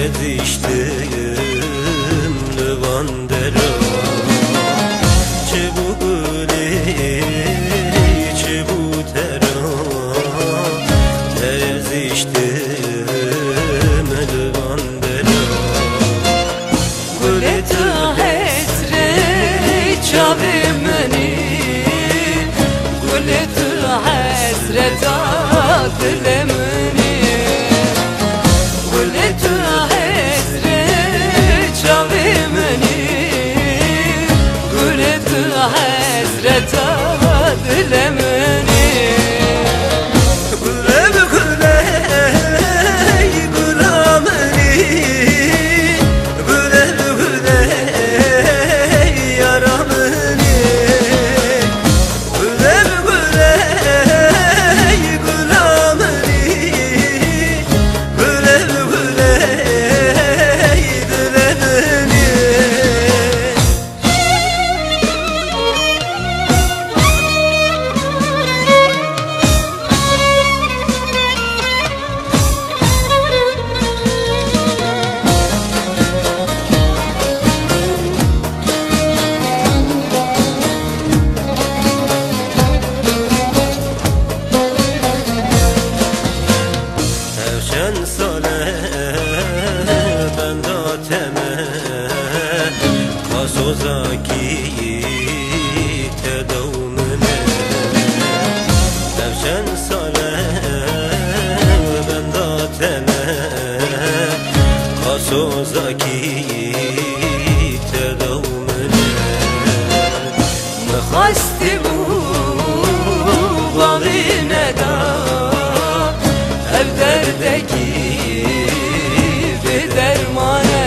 ترزیشتم لوان درا چه بو گلی چه بو ترا ترزیشتم لوان درا گل تو حسره چاوی منی گل تو حسره تا دل منی گل تو حسره چاوی منی گل تو حسره تا دل منی چند ساله بنداتمه کاسوزاکی تدومنه چند ساله بنداتمه کاسوزاکی تدومنه مخواستی بو باقی ندا دردگی به درمانه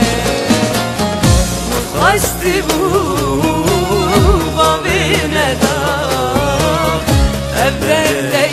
مخواستی بو با بینه دا دردگی